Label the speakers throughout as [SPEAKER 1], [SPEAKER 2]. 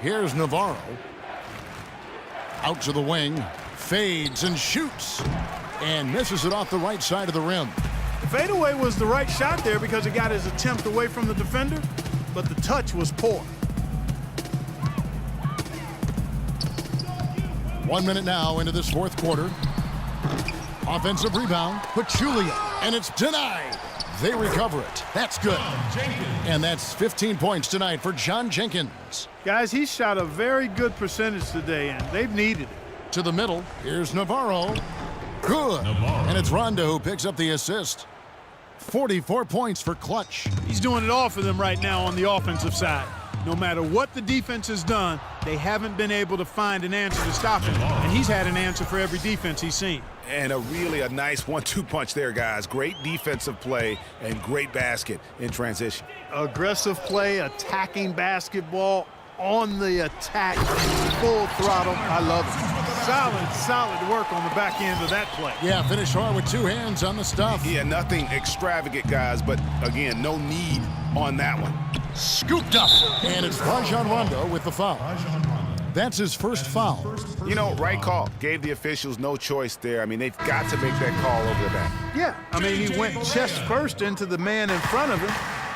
[SPEAKER 1] Here's Navarro. Out to the wing. Fades and shoots. And misses it off the right side of the rim.
[SPEAKER 2] The fadeaway was the right shot there because it got his attempt away from the defender, but the touch was poor.
[SPEAKER 1] 1 minute now into this fourth quarter. Offensive rebound. Pachulia. And it's denied. They recover it. That's good. And that's 15 points tonight for John Jenkins.
[SPEAKER 2] Guys, he shot a very good percentage today, and they've needed it.
[SPEAKER 1] To the middle. Here's Navarro. Good. And it's Rondo who picks up the assist. 44 points for Clutch.
[SPEAKER 2] He's doing it all for them right now on the offensive side. No matter what the defense has done, they haven't been able to find an answer to stop him. And he's had an answer for every defense he's seen.
[SPEAKER 3] And a nice 1-2 punch there, guys. Great defensive play and great basket in transition.
[SPEAKER 2] Aggressive play, attacking basketball, on the attack, full throttle. I love it. Solid work on the back end of that play.
[SPEAKER 1] Yeah, finish hard with two hands on the stuff.
[SPEAKER 3] Yeah, nothing extravagant, guys, but again, no need on that one.
[SPEAKER 1] Scooped up. And it's Rajon Rondo with the foul. That's his first foul.
[SPEAKER 3] You know, right call. Gave the officials no choice there. I mean, they've got to make that call over the back.
[SPEAKER 2] Yeah, I mean, he went chest first into the man in front of him.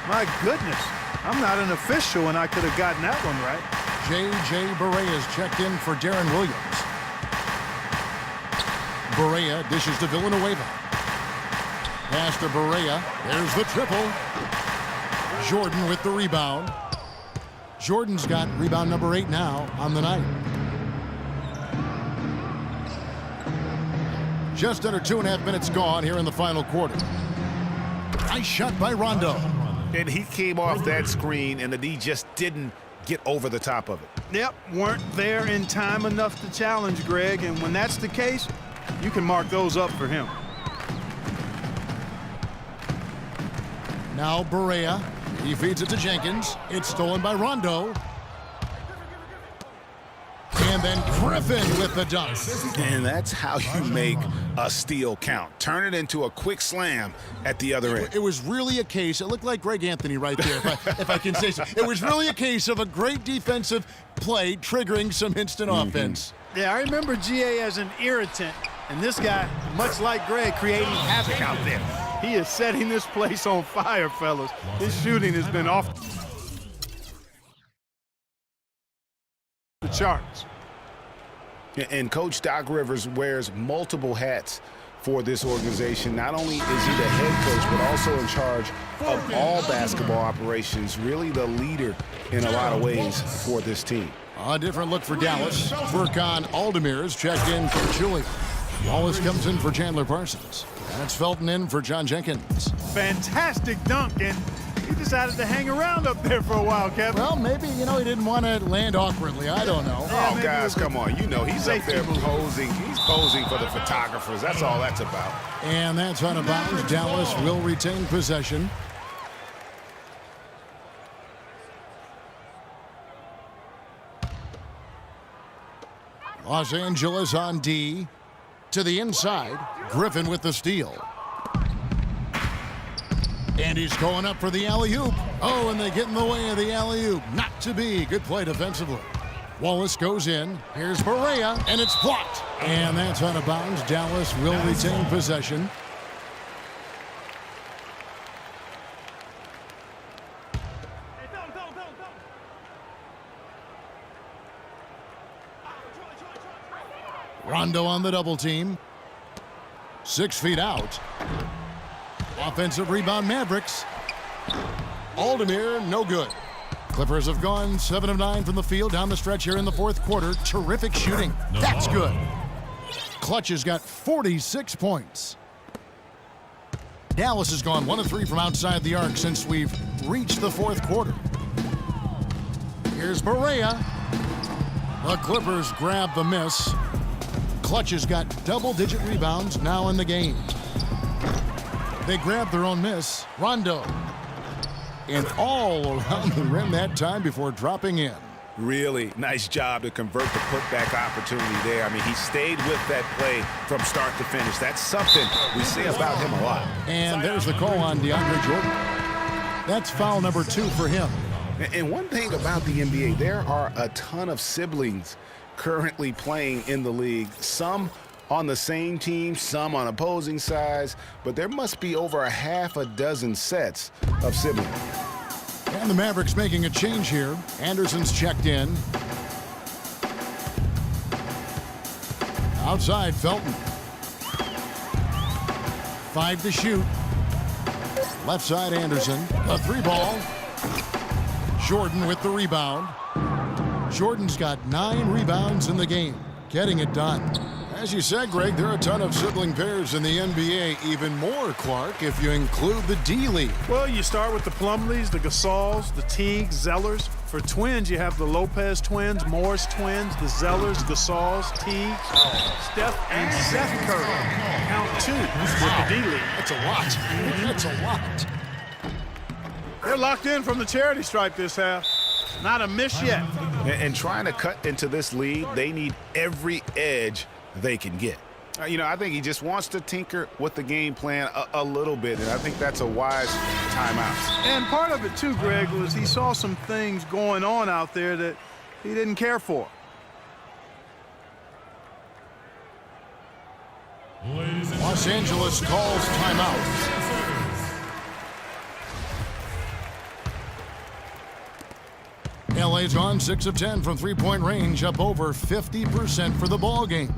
[SPEAKER 2] My goodness. I'm not an official, and I could have gotten that one right.
[SPEAKER 1] J.J. Barea is checked in for Darren Williams. Barea dishes to Villanueva. Pass to Barea. There's the triple. Jordan with the rebound. Jordan's got rebound number 8 now on the night. Just under 2.5 minutes gone here in the final quarter. Nice shot by Rondo.
[SPEAKER 3] And he came off that screen, and the D just didn't get over the top of it.
[SPEAKER 2] Yep, weren't there in time enough to challenge Greg, and when that's the case, you can mark those up for him.
[SPEAKER 1] Now Barea. He feeds it to Jenkins. It's stolen by Rondo. And then Griffin with the dunk.
[SPEAKER 3] And that's how you make a steal count. Turn it into a quick slam at the other end.
[SPEAKER 1] It was really a case, it looked like Greg Anthony right there, if I can say so. It was really a case of a great defensive play triggering some instant offense.
[SPEAKER 2] Yeah, I remember GA as an irritant, and this guy, much like Greg, creating havoc out there. He is setting this place on fire, fellas. His shooting has been off the charts.
[SPEAKER 3] And Coach Doc Rivers wears multiple hats for this organization. Not only is he the head coach, but also in charge of all basketball operations, really the leader in a lot of ways for this team.
[SPEAKER 1] A different look for Dallas. Furkan Aldemir's checked in for Chile. Wallace comes in for Chandler Parsons. That's Felton in for John Jenkins.
[SPEAKER 2] Fantastic dunk, and he decided to hang around up there for a while, Kevin.
[SPEAKER 1] Well, maybe, he didn't want to land awkwardly. I don't know.
[SPEAKER 3] Oh, guys, come on. He's up there posing. He's posing for the photographers. That's all that's about.
[SPEAKER 1] And that's out of bounds. Dallas will retain possession. Los Angeles on D. To the inside. Griffin with the steal. And he's going up for the alley-oop. Oh, and they get in the way of the alley-oop. Not to be. Good play defensively. Wallace goes in. Here's Barea, and it's blocked. And that's out of bounds. Dallas will retain possession. Rondo on the double team. 6 feet out. Offensive rebound, Mavericks. Aldemir, no good. Clippers have gone 7 of 9 from the field down the stretch here in the fourth quarter. Terrific shooting. That's good. Clutch has got 46 points. Dallas has gone 1 of 3 from outside the arc since we've reached the fourth quarter. Here's Barea. The Clippers grab the miss. Clutch has got double-digit rebounds now in the game. They grab their own miss. Rondo. And all around the rim that time before dropping in.
[SPEAKER 3] Really nice job to convert the putback opportunity there. I mean, he stayed with that play from start to finish. That's something we say about him a lot.
[SPEAKER 1] And there's the call on DeAndre Jordan. That's foul number 2 for him.
[SPEAKER 3] And one thing about the NBA, there are a ton of siblings currently playing in the league. Some on the same team, some on opposing sides, but there must be over a half a dozen sets of siblings.
[SPEAKER 1] And the Mavericks making a change here. Anderson's checked in. Outside, Felton. 5 to shoot. Left side, Anderson. A 3-ball. Jordan with the rebound. Jordan's got 9 rebounds in the game, getting it done. As you said, Greg, there are a ton of sibling pairs in the NBA. Even more, Clark, if you include the D-League.
[SPEAKER 2] Well, you start with the Plumlees, the Gasols, the Teagues, Zellers. For twins, you have the Lopez twins, Morris twins, the Zellers, Gasols, Teagues, Steph, and Seth Curry. Count 2 with the D-League.
[SPEAKER 1] That's a lot. That's a lot.
[SPEAKER 2] They're locked in from the charity stripe this half. Not a miss yet.
[SPEAKER 3] And trying to cut into this lead, they need every edge they can get. I think he just wants to tinker with the game plan a little bit, and I think that's a wise timeout.
[SPEAKER 2] And part of it, too, Greg, was he saw some things going on out there that he didn't care for.
[SPEAKER 1] Los Angeles calls timeout. LA's gone 6 of 10 from three-point range, up over 50% for the ball game.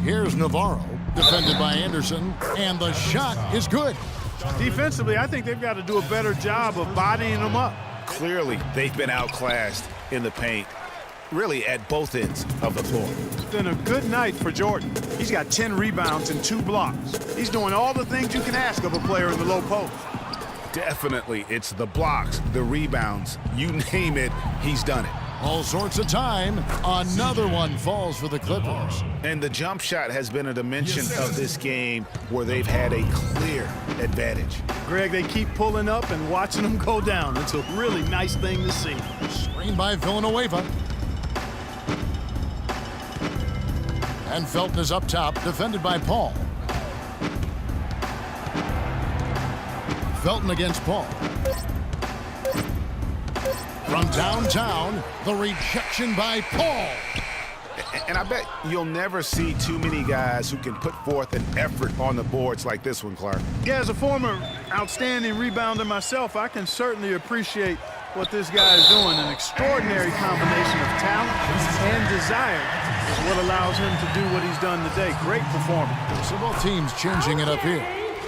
[SPEAKER 1] Here's Navarro, defended by Anderson, and the shot is good.
[SPEAKER 2] Defensively, I think they've got to do a better job of bodying them up.
[SPEAKER 3] Clearly, they've been outclassed in the paint, really at both ends of the floor.
[SPEAKER 2] It's been a good night for Jordan. He's got 10 rebounds and 2 blocks. He's doing all the things you can ask of a player in the low post.
[SPEAKER 3] Definitely, it's the blocks, the rebounds, you name it, he's done it.
[SPEAKER 1] All sorts of time. Another one falls for the Clippers.
[SPEAKER 3] And the jump shot has been a dimension of this game where they've had a clear advantage.
[SPEAKER 2] Greg, they keep pulling up and watching them go down. It's a really nice thing to see.
[SPEAKER 1] Screen by Villanueva. And Felton is up top, defended by Paul. Felton against Paul. From downtown, the rejection by Paul.
[SPEAKER 3] And I bet you'll never see too many guys who can put forth an effort on the boards like this one, Clark.
[SPEAKER 2] Yeah, as a former outstanding rebounder myself, I can certainly appreciate what this guy is doing. An extraordinary combination of talent and desire is what allows him to do what he's done today. Great performance.
[SPEAKER 1] So both teams changing it up here.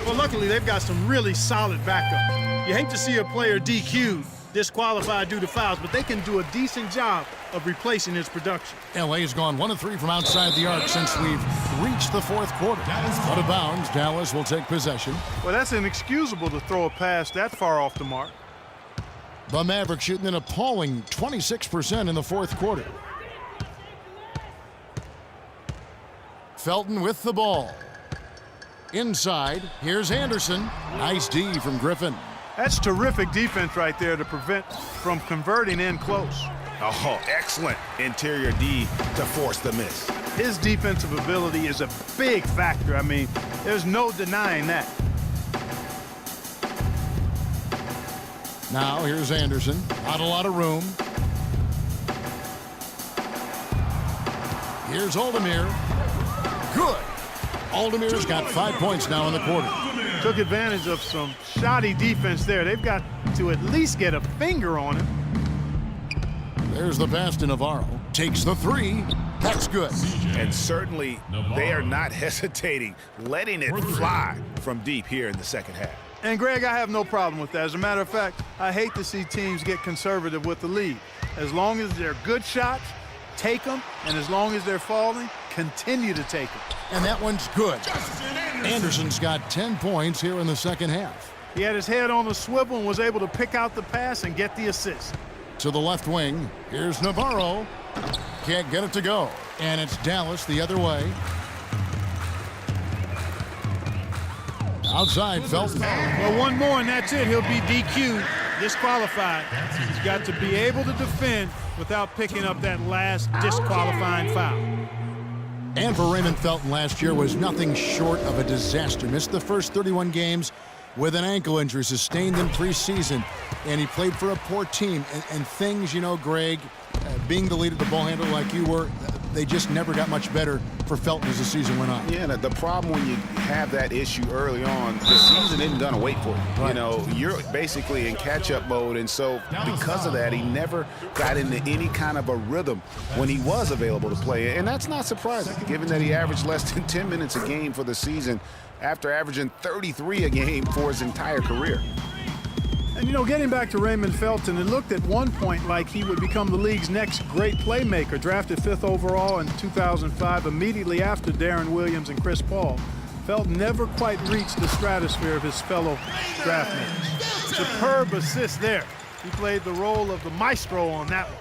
[SPEAKER 2] Well, luckily, they've got some really solid backup. You hate to see a player DQ'd, disqualified due to fouls, but they can do a decent job of replacing his production.
[SPEAKER 1] LA's gone 1 of 3 from outside the arc since we've reached the 4th quarter. Out of bounds, Dallas will take possession.
[SPEAKER 2] Well, that's inexcusable to throw a pass that far off the mark.
[SPEAKER 1] The Mavericks shooting an appalling 26% in the 4th quarter. Felton with the ball. Inside, here's Anderson. Nice D from Griffin.
[SPEAKER 2] That's terrific defense right there to prevent from converting in close.
[SPEAKER 3] Oh, excellent interior D to force the miss.
[SPEAKER 2] His defensive ability is a big factor. I mean, there's no denying that.
[SPEAKER 1] Now here's Anderson. Not a lot of room. Here's Aldemir. Good. Aldemir's got 5 points now in the quarter.
[SPEAKER 2] Took advantage of some shoddy defense there. They've got to at least get a finger on him.
[SPEAKER 1] There's the pass to Navarro. Takes the 3. That's good.
[SPEAKER 3] And certainly they are not hesitating, letting it fly from deep here in the second half.
[SPEAKER 2] And, Greg, I have no problem with that. As a matter of fact, I hate to see teams get conservative with the lead. As long as they're good shots, take them. And as long as they're falling, continue to take them.
[SPEAKER 1] And that one's good. Anderson's got 10 points here in the second half.
[SPEAKER 2] He had his head on the swivel and was able to pick out the pass and get the assist.
[SPEAKER 1] To the left wing, here's Navarro. Can't get it to go. And it's Dallas the other way. Outside, Felton.
[SPEAKER 2] Well, one more and that's it. He'll be DQ'd, disqualified. He's got to be able to defend without picking up that last disqualifying foul.
[SPEAKER 1] And for Raymond Felton last year was nothing short of a disaster. Missed the first 31 games with an ankle injury sustained in preseason, and he played for a poor team. And things, you know, Greg, being the leader, the ball handler like you were, they just never got much better for Felton as the season went on.
[SPEAKER 3] Yeah, the problem when you have that issue early on, the season isn't going to wait for you.
[SPEAKER 1] Right.
[SPEAKER 3] You know, you're basically in catch-up mode, and so because of that, he never got into any kind of a rhythm when he was available to play. And that's not surprising, given that he averaged less than 10 minutes a game for the season after averaging 33 a game for his entire career.
[SPEAKER 2] And, you know, getting back to Raymond Felton, it looked at one point like he would become the league's next great playmaker, drafted 5th overall in 2005, immediately after Darren Williams and Chris Paul. Felton never quite reached the stratosphere of his fellow draft mates. Superb assist there. He played the role of the maestro on that one.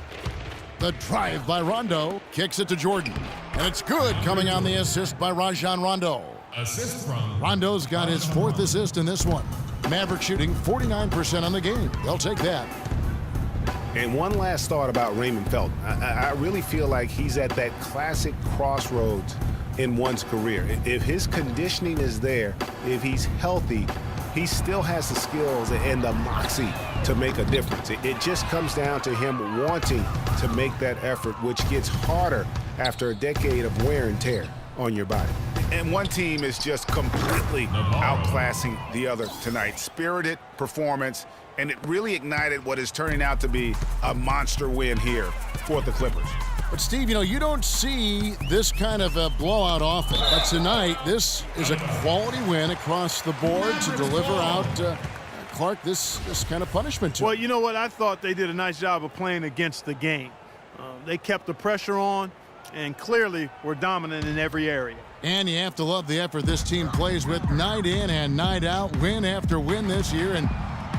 [SPEAKER 1] The drive by Rondo, kicks it to Jordan. And it's good, coming on the assist by Rajon Rondo.
[SPEAKER 4] Assist from
[SPEAKER 1] Rondo's got his 4th assist in this one. Maverick shooting 49% on the game. They'll take that.
[SPEAKER 3] And one last thought about Raymond Felton. I really feel like he's at that classic crossroads in one's career. If his conditioning is there, if he's healthy, he still has the skills and the moxie to make a difference. It just comes down to him wanting to make that effort, which gets harder after a decade of wear and tear on your body. And one team is just completely outclassing the other tonight. Spirited performance, and it really ignited what is turning out to be a monster win here for the Clippers.
[SPEAKER 1] But, Steve, you know, you don't see this kind of a blowout often. But tonight, this is a quality win across the board to deliver out, Clark, this kind of punishment to
[SPEAKER 2] Well,
[SPEAKER 1] him.
[SPEAKER 2] you know what? I thought they did a nice job of playing against the game. They kept the pressure on and clearly were dominant in every area.
[SPEAKER 1] And you have to love the effort this team plays with night in and night out, win after win this year, and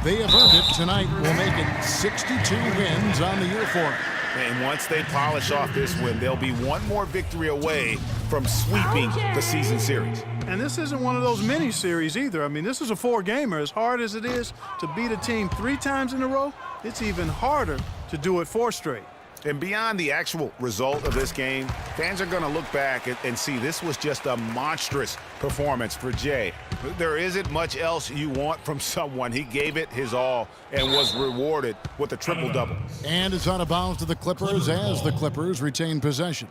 [SPEAKER 1] they have earned it. Tonight will make it 62 wins on the year for them.
[SPEAKER 3] And once they polish off this win, they'll be one more victory away from sweeping the season series.
[SPEAKER 2] And this isn't one of those mini series either. I mean, this is a 4-gamer. As hard as it is to beat a team 3 times in a row, it's even harder to do it 4 straight.
[SPEAKER 3] And beyond the actual result of this game, fans are going to look back and see this was just a monstrous performance for Jay. There isn't much else you want from someone. He gave it his all and was rewarded with a triple-double.
[SPEAKER 1] And it's out of bounds to the Clippers as the Clippers retain possession.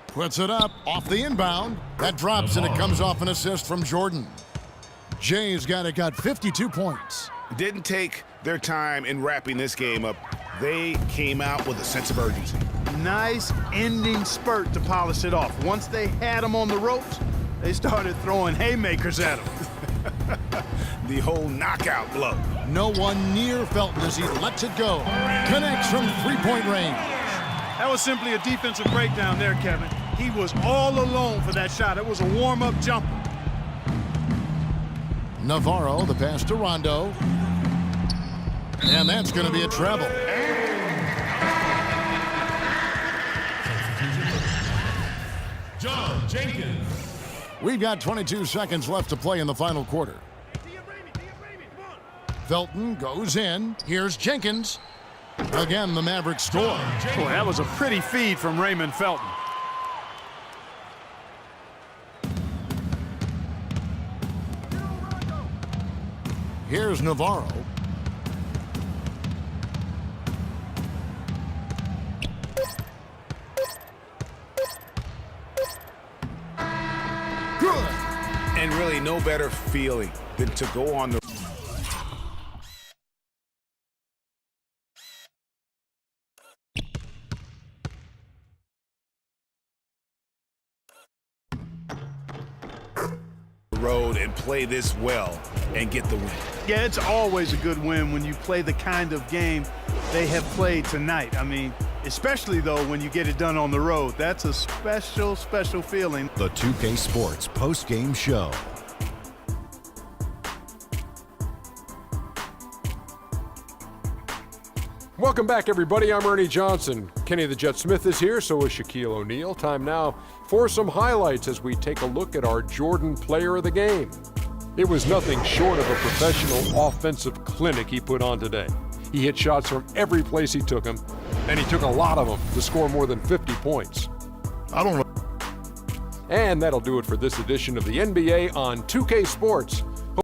[SPEAKER 1] Puts it up off the inbound. That drops and it comes off an assist from Jordan. Jay's got 52 points.
[SPEAKER 3] Didn't take their time in wrapping this game up. They came out with a sense of urgency.
[SPEAKER 2] Nice ending spurt to polish it off. Once they had him on the ropes, they started throwing haymakers at him.
[SPEAKER 3] The whole knockout blow.
[SPEAKER 1] No one near Felton as he lets it go. Connects from 3-point range.
[SPEAKER 2] That was simply a defensive breakdown there, Kevin. He was all alone for that shot. It was a warm-up jumper.
[SPEAKER 1] Navarro, the pass to Rondo. And that's going to be a treble.
[SPEAKER 4] John Jenkins.
[SPEAKER 1] We've got 22 seconds left to play in the final quarter. Felton goes in. Here's Jenkins. Again, the Mavericks score.
[SPEAKER 2] Boy, that was a pretty feed from Raymond Felton.
[SPEAKER 1] Here's Navarro. Good.
[SPEAKER 3] And really no better feeling than to go on the road and play this well and get the win.
[SPEAKER 2] Yeah, it's always a good win when you play the kind of game they have played tonight. I mean, especially, though, when you get it done on the road. That's a special, special feeling.
[SPEAKER 5] The 2K Sports post-game show.
[SPEAKER 6] Welcome back, everybody. I'm Ernie Johnson. Kenny the Jet Smith is here, so is Shaquille O'Neal. Time now for some highlights as we take a look at our Jordan Player of the Game. It was nothing short of a professional offensive clinic he put on today. He hit shots from every place he took them, and he took a lot of them to score more than 50 points.
[SPEAKER 1] I don't know.
[SPEAKER 6] And that'll do it for this edition of the NBA on 2K Sports.